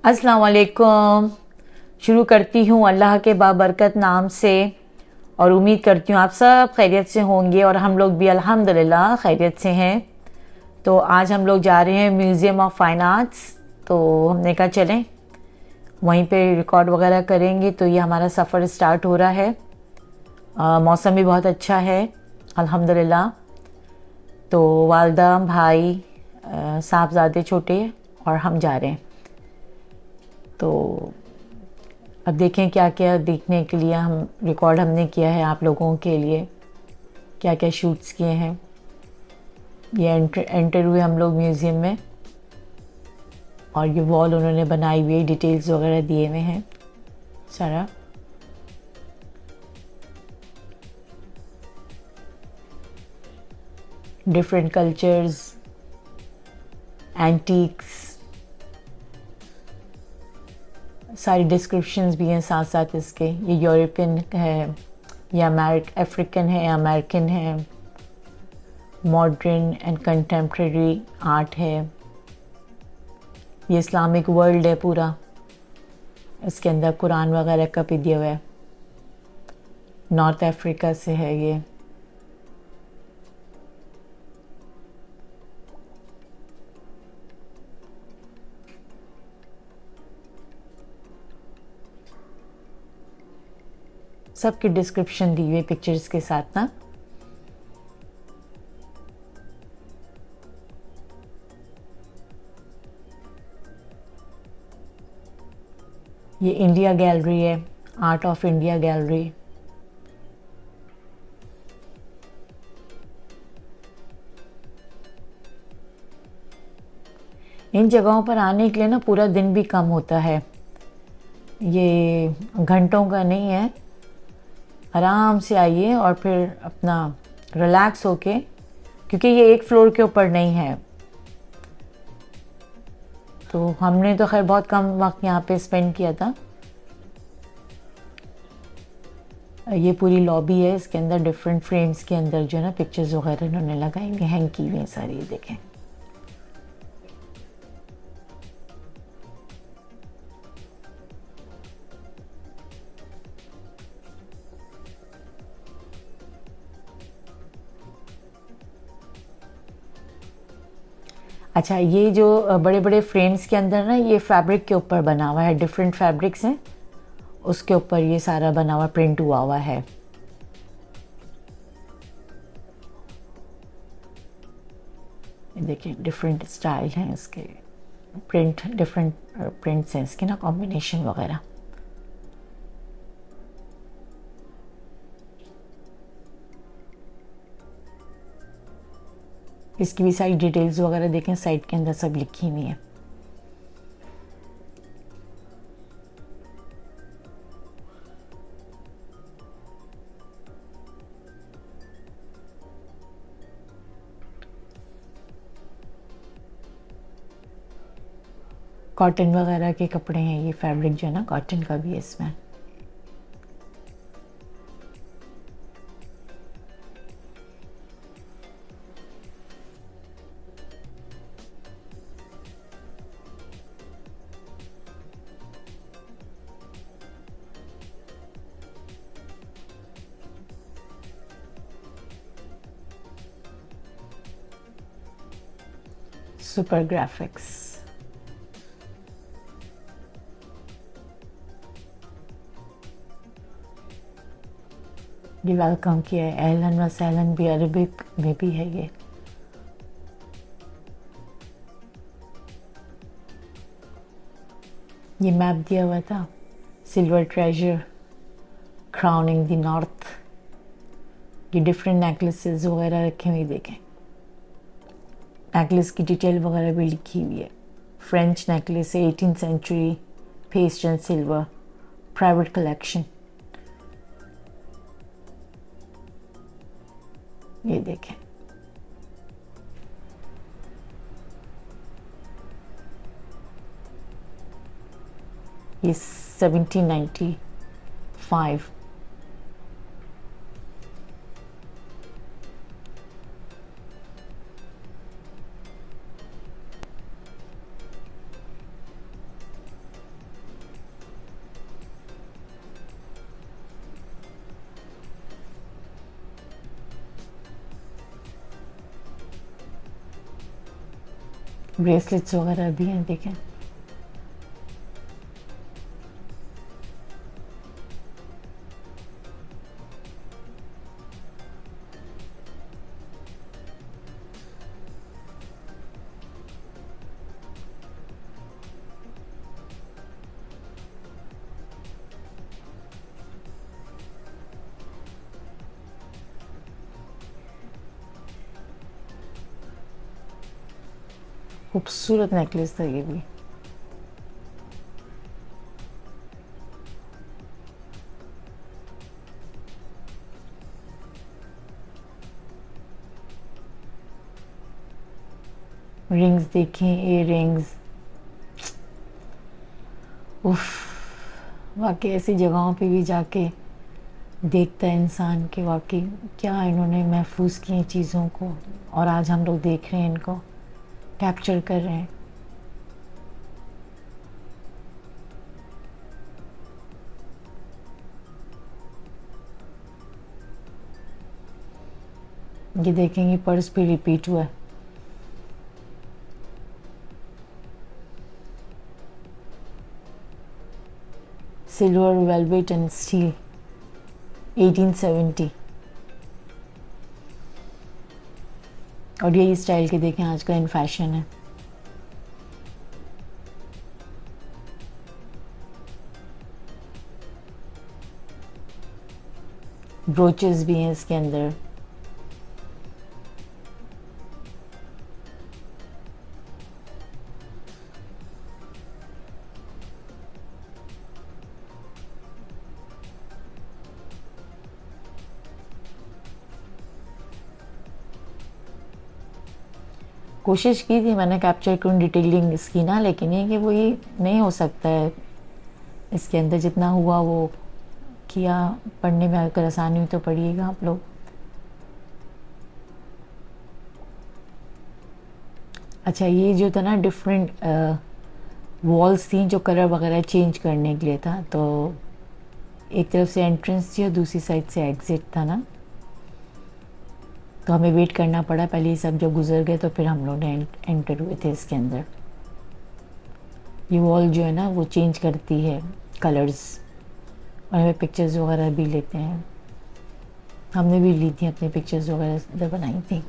अस्सलाम वालेकुम। शुरू करती हूँ अल्लाह के बाबरकत नाम से और उम्मीद करती हूँ आप सब खैरियत से होंगे और हम लोग भी अल्हम्दुलिल्लाह खैरियत से हैं। तो आज हम लोग जा रहे हैं म्यूज़ियम ऑफ फाइन आर्ट्स। तो हमने कहा चलें वहीं पे रिकॉर्ड वगैरह करेंगे। तो ये हमारा सफ़र स्टार्ट हो रहा है। मौसम भी बहुत अच्छा है अल्हम्दुलिल्लाह। तो वालदा भाई साहबजादे छोटे और हम जा रहे हैं। तो अब देखें क्या क्या देखने के लिए हम रिकॉर्ड हमने किया है आप लोगों के लिए, क्या क्या शूट्स किए हैं। ये एंटर हुए हम लोग म्यूज़ियम में और ये वॉल उन्होंने बनाई हुई है, डिटेल्स वगैरह दिए हुए हैं सारा। डिफरेंट कल्चर्स, एंटीक्स, सारी डिस्क्रिप्शंस भी हैं साथ साथ इसके। ये यूरोपियन है या अफ्रीकन है या अमेरिकन है, मॉडर्न एंड कंटेम्प्रेरी आर्ट है। ये इस्लामिक वर्ल्ड है पूरा, इसके अंदर कुरान वगैरह का भी दिया हुआ है। नॉर्थ अफ्रीका से है ये। सबकी डिस्क्रिप्शन दी हुई पिक्चर्स के साथ ना। ये इंडिया गैलरी है, आर्ट ऑफ इंडिया गैलरी। इन जगहों पर आने के लिए ना पूरा दिन भी कम होता है, ये घंटों का नहीं है। आराम से आइए और फिर अपना रिलैक्स होके, क्योंकि ये एक फ्लोर के ऊपर नहीं है। तो हमने तो खैर बहुत कम वक्त यहाँ पे स्पेंड किया था। ये पूरी लॉबी है, इसके अंदर डिफरेंट फ्रेम्स के अंदर जो है ना पिक्चर्स वगैरह इन्होंने लगाई हुई हैंग की हुई हैं सारी। ये देखें, अच्छा ये जो बड़े बड़े फ्रेम्स के अंदर ना ये फैब्रिक के ऊपर बना हुआ है, डिफरेंट फैब्रिक्स हैं उसके ऊपर ये सारा बना हुआ प्रिंट हुआ है। देखिए डिफरेंट स्टाइल हैं इसके, प्रिंट डिफरेंट प्रिंट्स हैं इसके ना, कॉम्बिनेशन वगैरह। इसकी भी सारी डिटेल्स वगैरह देखें, साइट के अंदर सब लिखी हुई है। कॉटन वगैरह के कपड़े हैं, ये फैब्रिक जो है ना कॉटन का भी है इसमें। Super graphics. ये वेलकम किया है, एहलन व सहलन भी अरबिक में भी है ये। ये मैप दिया हुआ था, silver treasure crowning the north. ये डिफरेंट नेकलेसेस वगैरह रखे हुए देखें, नेकलेस की डिटेल वगैरह भी लिखी हुई है। फ्रेंच नेकलेस है, 18th century, paste and silver, private collection. ये देखें, ये 1795। ब्रेसलेट्स वगैरह भी हैं, देखें। खूबसूरत नेकलेस था ये भी। रिंग्स देखें, ये रिंग्स, उफ। वाकई ऐसी जगहों पे भी जाके देखता है इंसान कि वाकई क्या इन्होंने महफूज किए चीज़ों को, और आज हम लोग देख रहे हैं, इनको कैप्चर कर रहे हैं। ये देखेंगे पर्स भी रिपीट हुआ है। Silver, velvet and steel, 1870। और ये स्टाइल के देखें आजकल इन फैशन है। ब्रोचेस भी हैं इसके अंदर। कोशिश की थी मैंने कैप्चर करूँ डिटेलिंग इसकी ना, लेकिन ये कि वो ये नहीं हो सकता है इसके अंदर। जितना हुआ वो किया। पढ़ने में अगर आसानी हुई तो पढ़िएगा आप लोग। अच्छा, ये जो था ना डिफरेंट वॉल्स थी जो कलर वगैरह चेंज करने के लिए था। तो एक तरफ से एंट्रेंस थी और दूसरी साइड से एग्ज़िट था ना, तो हमें वेट करना पड़ा। पहले ये सब जब गुजर गए तो फिर हम लोग ने एंटर हुए थे इसके अंदर। ये वॉल जो है ना वो चेंज करती है कलर्स, और हमें पिक्चर्स वगैरह भी लेते हैं। हमने भी ली थी अपनी पिक्चर्स वगैरह इधर बनाई थी।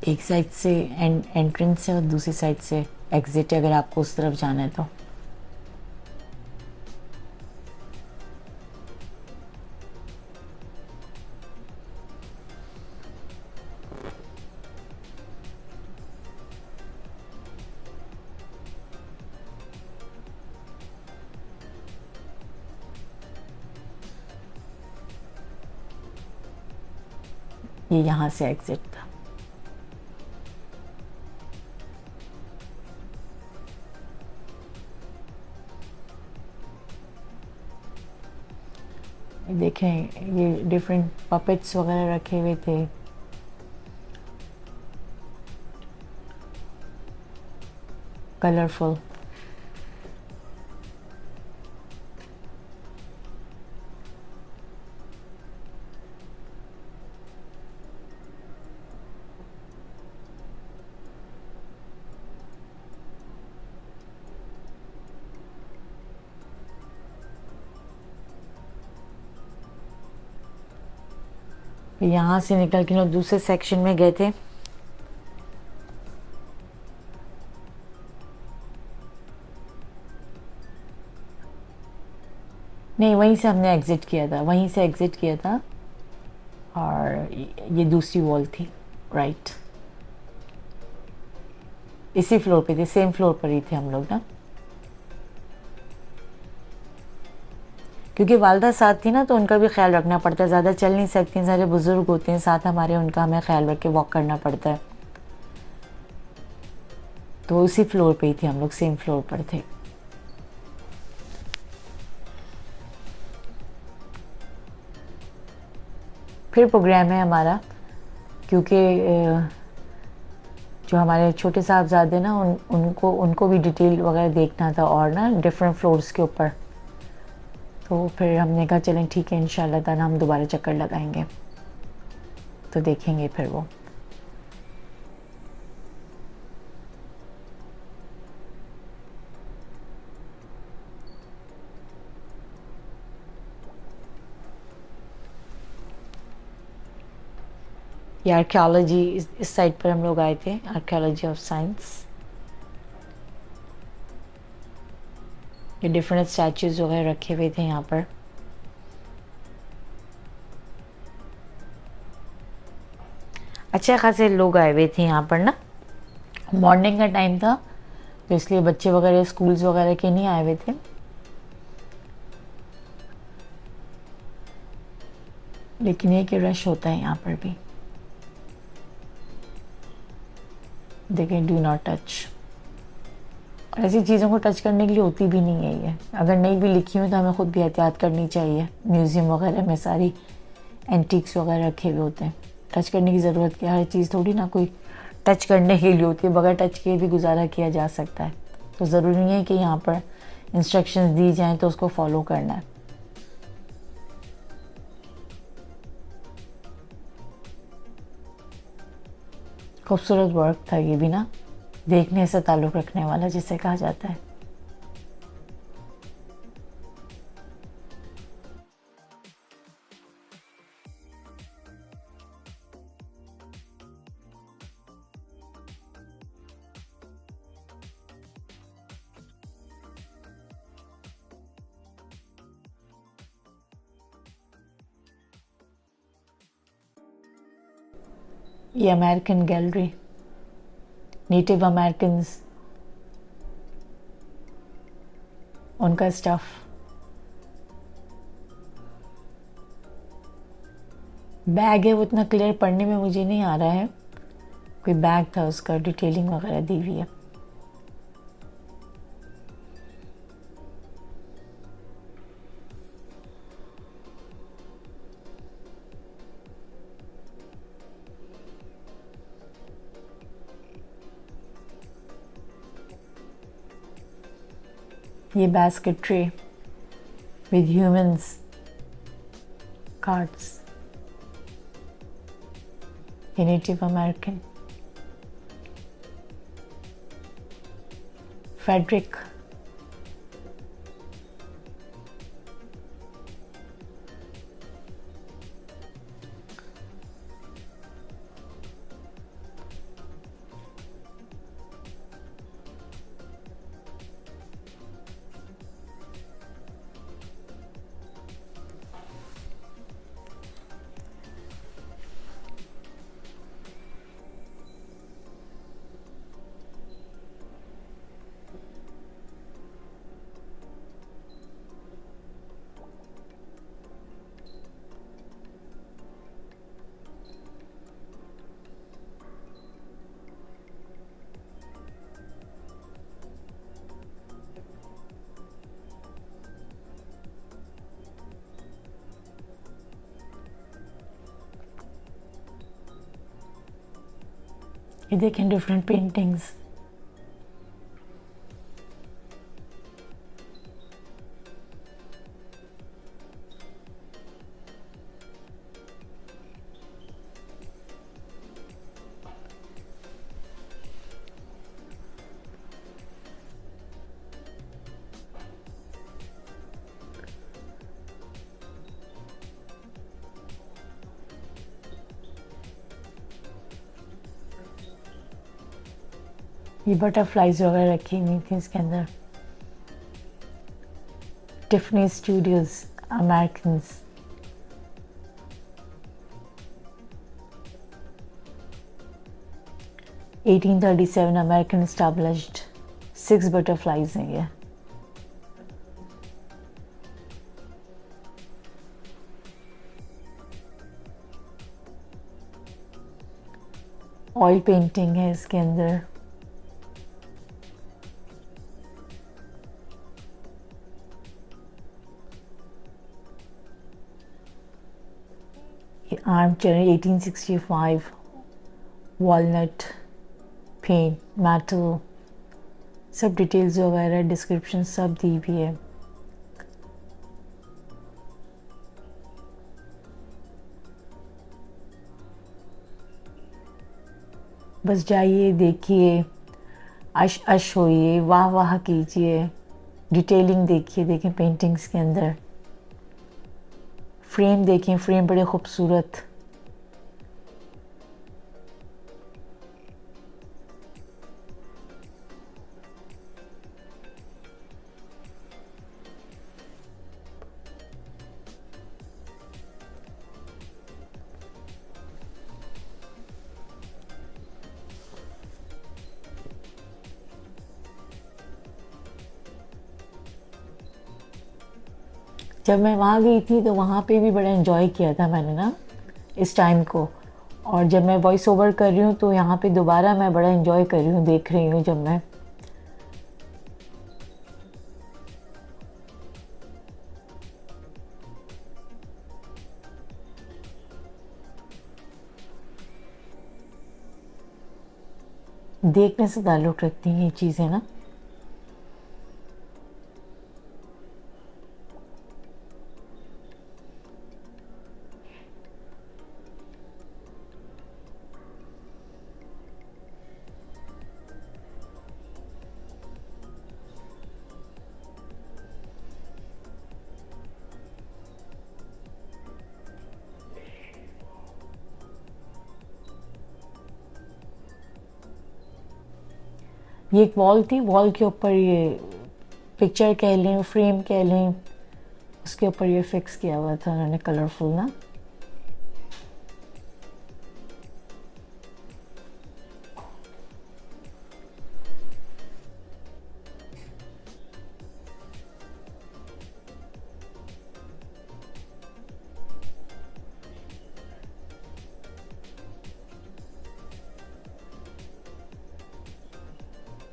एक साइड से एंट्रेंस है और दूसरी साइड से एग्ज़िट है, अगर आपको उस तरफ जाना है तो। ये यहाँ से एग्ज़िट था। देखें ये डिफरेंट पपेट्स वगैरह रखे हुए थे। कलरफुल। यहाँ से निकल के लोग दूसरे सेक्शन में गए थे। नहीं, वहीं से हमने एग्ज़िट किया था, वहीं से एग्ज़िट किया था। और ये दूसरी वॉल थी, राइट। इसी फ्लोर पे थे, सेम फ्लोर पर ही थे हम लोग ना, क्योंकि वालदा साथ थी ना तो उनका भी ख्याल रखना पड़ता है। ज़्यादा चल नहीं सकती, सारे बुज़ुर्ग होते हैं साथ हमारे, उनका हमें ख्याल रख के वॉक करना पड़ता है। तो उसी फ्लोर पे ही थे हम लोग, सेम फ्लोर पर थे। फिर प्रोग्राम है हमारा, क्योंकि जो हमारे छोटे साहबजादे ना उनको भी डिटेल वगैरह देखना था, और ना डिफरेंट फ्लोर्स के ऊपर। तो फिर हमने कहा चलें ठीक है, इंशाल्लाह ताला हम दोबारा चक्कर लगाएंगे। तो देखेंगे फिर वो। ये आर्कियोलॉजी, इस साइड पर हम लोग आए थे, आर्कियोलॉजी ऑफ साइंस। ये डिफरेंट स्टैचूज वगैरह रखे हुए थे यहाँ पर। अच्छे खासे लोग आए हुए थे यहाँ पर ना, मॉर्निंग का टाइम था तो इसलिए बच्चे वगैरह स्कूल्स वगैरह के नहीं आए हुए थे, लेकिन ये कि रश होता है यहाँ पर भी। देखें, डू नॉट टच। और ऐसी चीज़ों को टच करने के लिए होती भी नहीं है ये, अगर नहीं भी लिखी हुई तो हमें खुद भी एहतियात करनी चाहिए। म्यूज़ियम वगैरह में सारी एंटीक्स वगैरह रखे हुए होते हैं, टच करने की ज़रूरत क्या, हर चीज़ थोड़ी ना कोई टच करने के लिए होती है, बगैर टच किए भी गुजारा किया जा सकता है। तो ज़रूरी नहीं है कि यहाँ पर इंस्ट्रक्शंस दी जाएं तो उसको फॉलो करना है। खूबसूरत वर्क था ये भी ना, देखने से ताल्लुक़ रखने वाला जिसे कहा जाता है। ये अमेरिकन गैलरी, नेटिव अमेरिकन्स, उनका स्टफ। बैग है वो इतना क्लियर पढ़ने में मुझे नहीं आ रहा है, कोई बैग था उसका, डिटेलिंग वगैरह दी हुई है। ये basketry with humans, cards, ये Native American, Frederick, ये देखें डिफरेंट पेंटिंग्स। ये बटरफ्लाइज वगैरह रखी हुई थी इसके अंदर। Tiffany studios, Americans. Eighteen 1837 American established, 6 butterflies हैं ये। ऑयल पेंटिंग है इसके अंदर। Armchair 1865, walnut, paint, metal, सब डिटेल्स वगैरह डिस्क्रिप्शन सब दी हुई है। बस जाइए, देखिए, अश अश होइए, वाह वाह कीजिए, डिटेलिंग देखिए, देखें पेंटिंग्स के अंदर, फ्रेम देखें, फ्रेम बड़े खूबसूरत। जब मैं वहाँ गई थी तो वहाँ पे भी बड़ा एंजॉय किया था मैंने ना इस टाइम को। और जब मैं वॉइस ओवर कर रही हूँ तो यहाँ पे दोबारा मैं बड़ा एंजॉय कर रही हूँ, देख रही हूँ जब मैं। देखने से ताल्लुक़ रखती हैं ये चीज़ें ना। ये एक वॉल थी, वॉल के ऊपर ये पिक्चर कह लें, फ्रेम कह लें, उसके ऊपर ये फिक्स किया हुआ था उन्होंने, कलरफुल ना।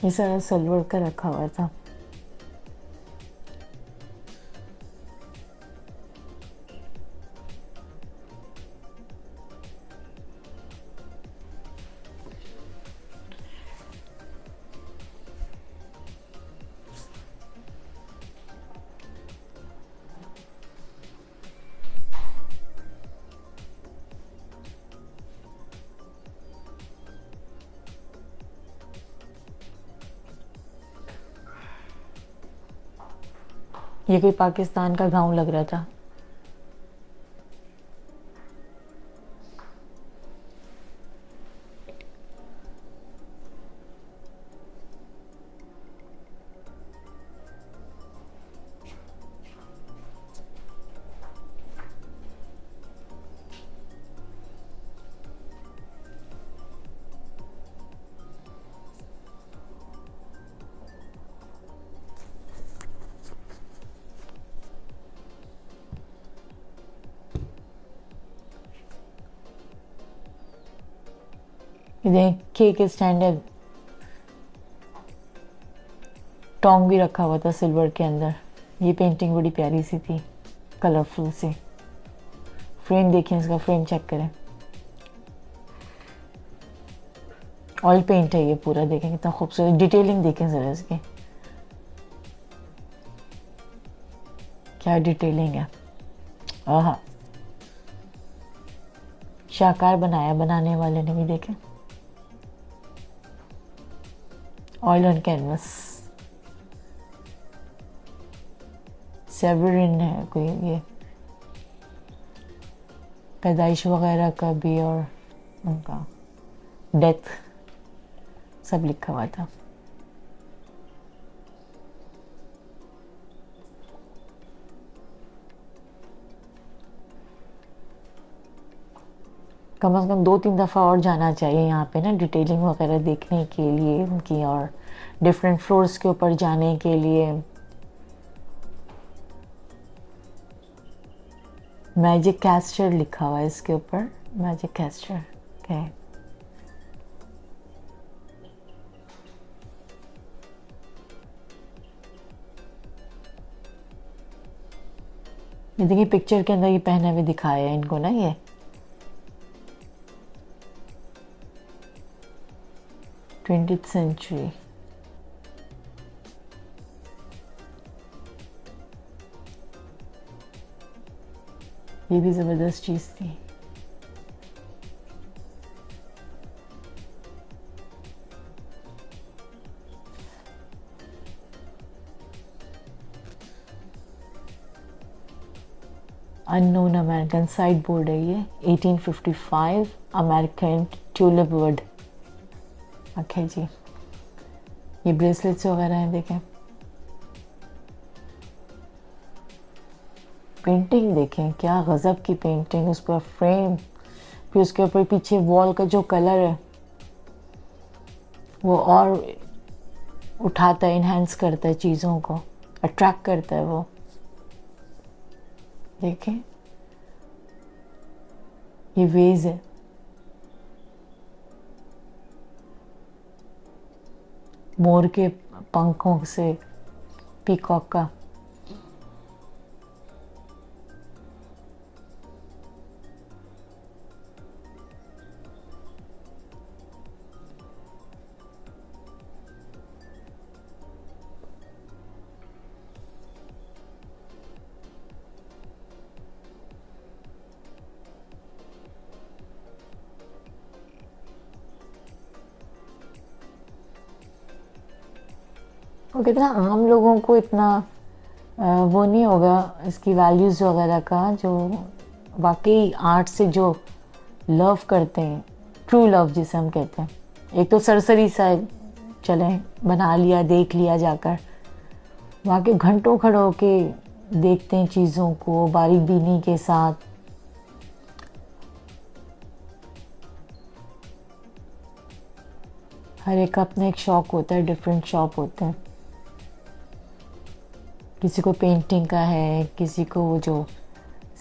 ये सारा सिल्वर का रखा हुआ था। ये कोई पाकिस्तान का गांव लग रहा था। ये केक स्टैंड है, टोंग भी रखा हुआ था सिल्वर के अंदर। ये पेंटिंग बड़ी प्यारी सी थी, कलरफुल सी। फ्रेम देखिए, इसका फ्रेम चेक करें, ऑयल पेंट है ये पूरा। देखें कितना खूबसूरत, डिटेलिंग देखें ज़रा इसकी, क्या डिटेलिंग है। आहा, शाहकार बनाया बनाने वाले ने भी। देखें, ऑयल ऑन कैनवस, सेवरिन है कोई, ये पैदाइश वगैरह का भी और उनका डेथ सब लिखा हुआ था। कम से कम 2-3 दफ़ा और जाना चाहिए यहाँ पे ना, डिटेलिंग वगैरह देखने के लिए उनकी, और डिफरेंट फ्लोर्स के ऊपर जाने के लिए। मैजिक कैस्टर लिखा हुआ है इसके ऊपर, मैजिक कैस्टर। ओके, ये देखिए पिक्चर के अंदर ये पहने हुए दिखाया है इनको ना, ये 20th सेंचुरी। ये भी ज़बरदस्त चीज़ थी। अननोन अमेरिकन साइड बोर्ड है ये, 1855 अमेरिकन ट्यूलिप वुड। ओके जी, ये ब्रेसलेट्स वगैरह हैं, देखें। पेंटिंग देखें, क्या गजब की पेंटिंग, उस पर फ्रेम, फिर उसके ऊपर पीछे वॉल का जो कलर है वो और उठाता है, इन्हेंस करता है चीज़ों को, अट्रैक्ट करता है वो। देखें, ये वेज है, मोर के पंखों से, पीकॉक का। और कितना आम लोगों को इतना वो नहीं होगा इसकी वैल्यूज़ वगैरह का, जो वाकई आर्ट से जो लव करते हैं, ट्रू लव जिसे हम कहते हैं। एक तो सरसरी सा चले बना लिया, देख लिया जाकर, वाकई घंटों खड़े होके देखते हैं चीज़ों को बारीक बीनी के साथ। हर एक का अपना एक शौक होता है, डिफरेंट शौक होते हैं। किसी को पेंटिंग का है, किसी को वो जो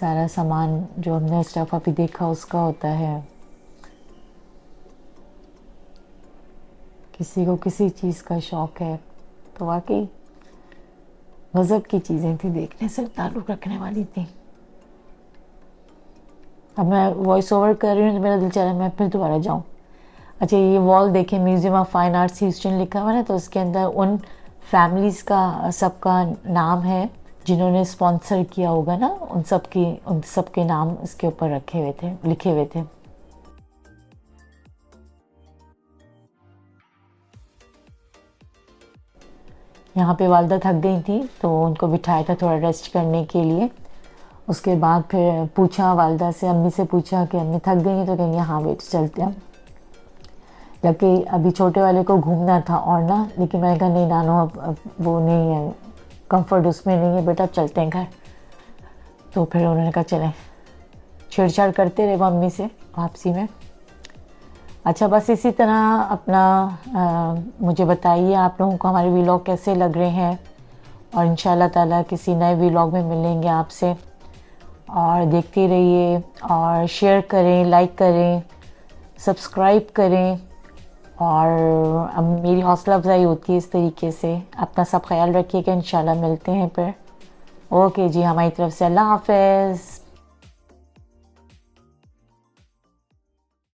सारा सामान जो हमने स्टफ अभी देखा उसका होता है, किसी को किसी चीज़ का शौक है। तो वाकई गज़ब की चीज़ें थी, देखने से ताल्लुक़ रखने वाली थी। अब मैं वॉइस ओवर कर रही हूँ तो मेरा दिल चाह रहा है मैं फिर दोबारा जाऊँ। अच्छा, ये वॉल देखें, museum of fine arts Houston लिखा हुआ है ना, तो उसके अंदर उन फैमिलीज़ का सबका नाम है जिन्होंने स्पॉन्सर किया होगा ना, उन सब के नाम इसके ऊपर रखे हुए थे, लिखे हुए थे। यहाँ पे वालदा थक गई थी तो उनको बिठाया था थोड़ा रेस्ट करने के लिए। उसके बाद फिर पूछा वालदा से, अम्मी से पूछा कि अम्मी थक गई हैं, तो कहेंगे हाँ बेट चलते हैं। जबकि अभी छोटे वाले को घूमना था और ना, लेकिन मैंने कहा नहीं नानो, अब वो नहीं है, कंफर्ट उसमें नहीं है बेटा, अब चलते हैं घर। तो फिर उन्होंने कहा चलें। छेड़छाड़ करते रहे मम्मी से वापसी में। अच्छा, बस इसी तरह अपना मुझे बताइए आप लोगों को हमारे व्लॉग कैसे लग रहे हैं, और इंशाल्लाह ताला किसी नए व्लॉग में मिलेंगे आपसे। और देखते रहिए और शेयर करें, लाइक करें, सब्सक्राइब करें, और अब मेरी हौसला अफजाई होती है इस तरीके से। अपना सब ख्याल रखिएगा, इंशाल्लाह मिलते हैं फिर। ओके जी, हमारी तरफ से अल्लाह हाफ़िज़।